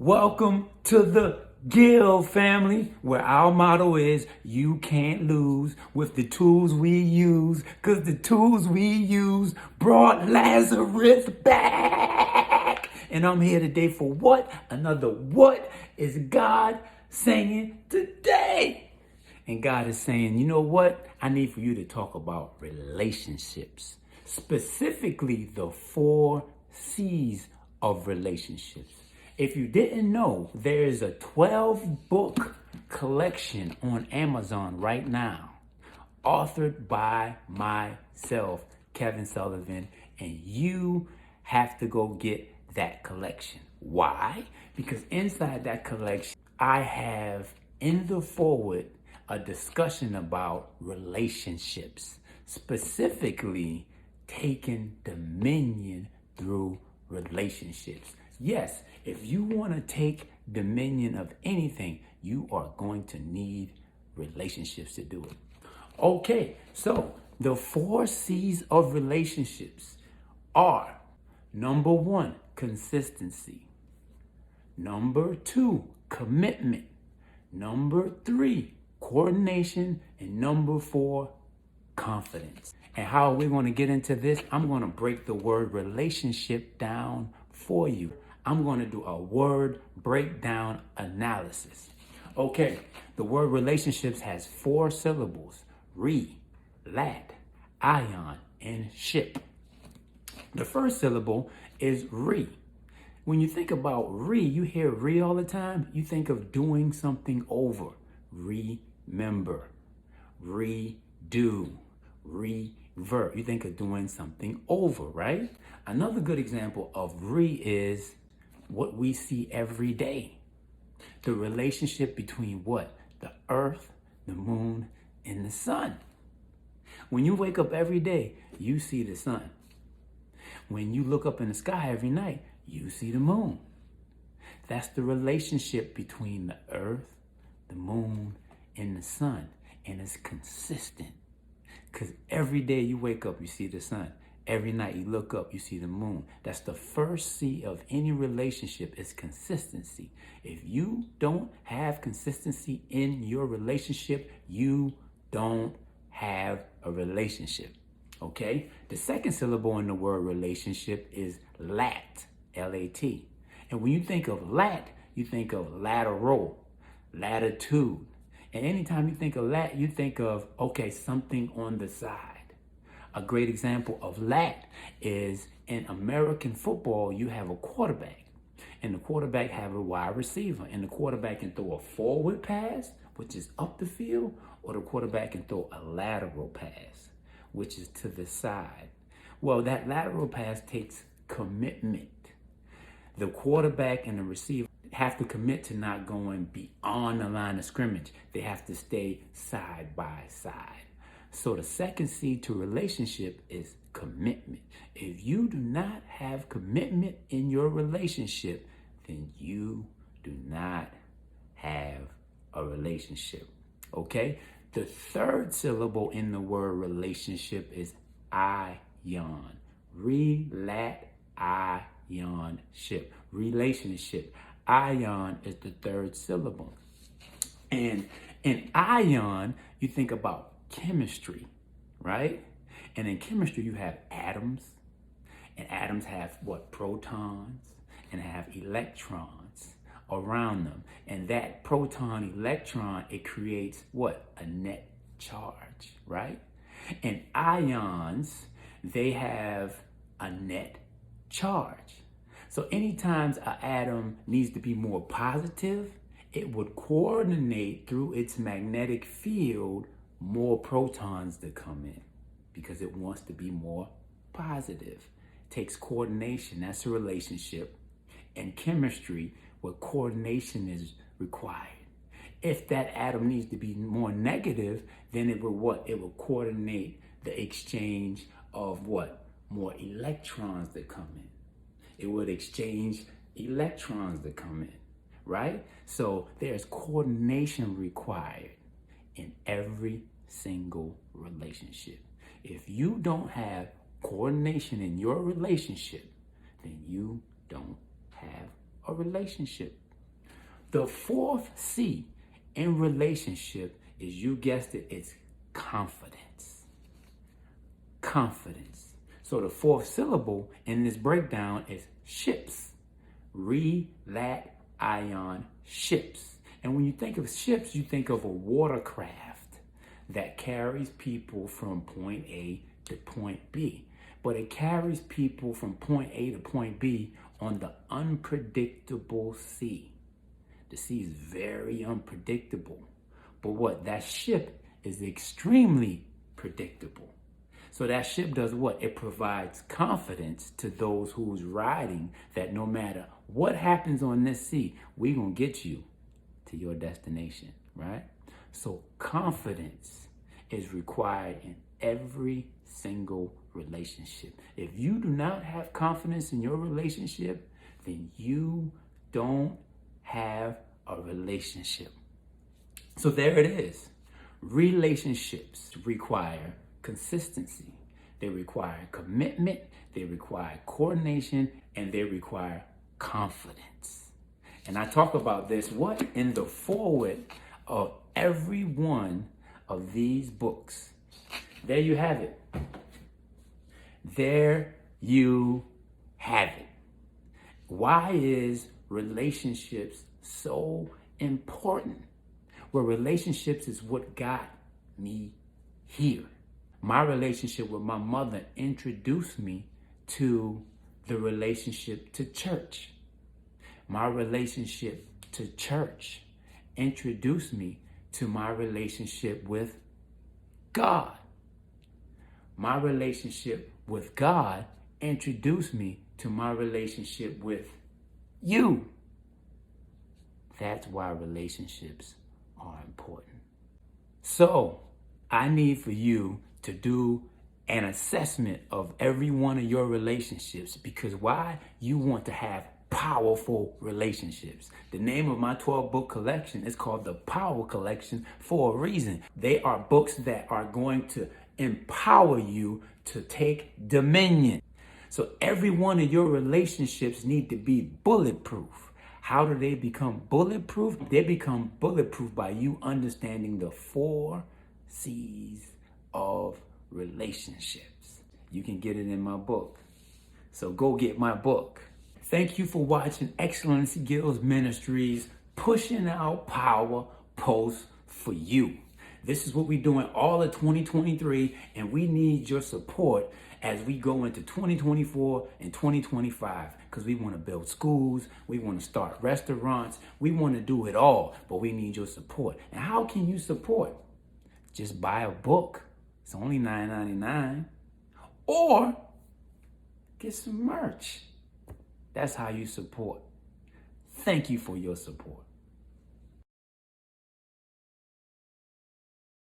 Welcome to the A.G.I.L.E family, where our motto is you can't lose with the tools we use, because the tools we use brought Lazarus back. And I'm here today for what? Another what is God saying today? And God is saying, you know what? I need for you to talk about relationships, specifically the 4 C's of relationships. If you didn't know, there is a 12-book collection on Amazon right now, authored by myself, Kevin Sullivan, and you have to go get that collection. Why? Because inside that collection, I have in the forward a discussion about relationships, specifically taking dominion through relationships. Yes, if you want to take dominion of anything, you are going to need relationships to do it. Okay, so the 4 C's of relationships are: number 1, consistency; number 2, commitment; number 3, coordination; and number 4, confidence. And how are we going to get into this? I'm going to break the word relationship down for you. I'm going to do a word breakdown analysis. Okay, the word relationships has 4 syllables: re, lat, ion, and ship. The first syllable is re. When you think about re, you hear re all the time. You think of doing something over. Remember, redo, revert. You think of doing something over, right? Another good example of re is what we see every day. The relationship between what? The earth, the moon, and the sun. When you wake up every day, you see the sun. When you look up in the sky every night, you see the moon. That's the relationship between the earth, the moon, and the sun. And it's consistent. Because every day you wake up, you see the sun. Every night you look up, you see the moon. That's the first C of any relationship, is consistency. If you don't have consistency in your relationship, you don't have a relationship. Okay? The second syllable in the word relationship is lat, L-A-T. And when you think of lat, you think of lateral, latitude. And anytime you think of lat, you think of, okay, something on the side. A great example of lat is in American football, you have a quarterback. And the quarterback have a wide receiver. And the quarterback can throw a forward pass, which is up the field, or the quarterback can throw a lateral pass, which is to the side. Well, that lateral pass takes commitment. The quarterback and the receiver have to commit to not going beyond the line of scrimmage. They have to stay side by side. So the second C to relationship is commitment. If you do not have commitment in your relationship, then you do not have a relationship. Okay? The third syllable in the word relationship is ion. Re-lat, ion, ship. Relationship. Ion is the third syllable. And in ion, you think about chemistry, right? And in chemistry, you have atoms. And atoms have what? Protons, and have electrons around them. And that proton, electron, it creates what? A net charge, right? And ions, they have a net charge. So anytime an atom needs to be more positive, it would coordinate through its magnetic field more protons to come in because it wants to be more positive. It takes coordination. That's a relationship. And chemistry, where coordination is required. If that atom needs to be more negative, then it will what? It will coordinate the exchange of what? More electrons that come in. It would exchange electrons that come in, right? So there's coordination required in every single relationship. If you don't have coordination in your relationship, then you don't have a relationship. The fourth C in relationship is, you guessed it, it's confidence. Confidence. So the fourth syllable in this breakdown is ships. Re-lat-ion ships. And when you think of ships, you think of a watercraft that carries people from point A to point B. But it carries people from point A to point B on the unpredictable sea. The sea is very unpredictable. But what? That ship is extremely predictable. So that ship does what? It provides confidence to those who's riding, that no matter what happens on this sea, we're going to get you to your destination, right? So confidence is required in every single relationship. If you do not have confidence in your relationship, then you don't have a relationship. So there it is. Relationships require consistency. They require commitment. They require coordination, and they require confidence. And I talk about this in the foreword of every one of these books. There you have it. There you have it. Why is relationships so important? Well, relationships is what got me here. My relationship with my mother introduced me to the relationship to church. My relationship to church introduced me to my relationship with God. My relationship with God introduced me to my relationship with you. That's why relationships are important. So I need for you to do an assessment of every one of your relationships, because why? You want to have powerful relationships. The name of my 12-book collection is called the Power Collection for a reason. They are books that are going to empower you to take dominion. So every one of your relationships need to be bulletproof. How do they become bulletproof? They become bulletproof by you understanding the 4 C's of relationships. You can get it in my book. So go get my book. Thank you for watching Excellency Guilds Ministries, pushing out power posts for you. This is what we're doing all of 2023, and we need your support as we go into 2024 and 2025, because we want to build schools, we want to start restaurants, we want to do it all, but we need your support. And how can you support? Just buy a book. It's only $9.99. Or get some merch. That's how you support. Thank you for your support.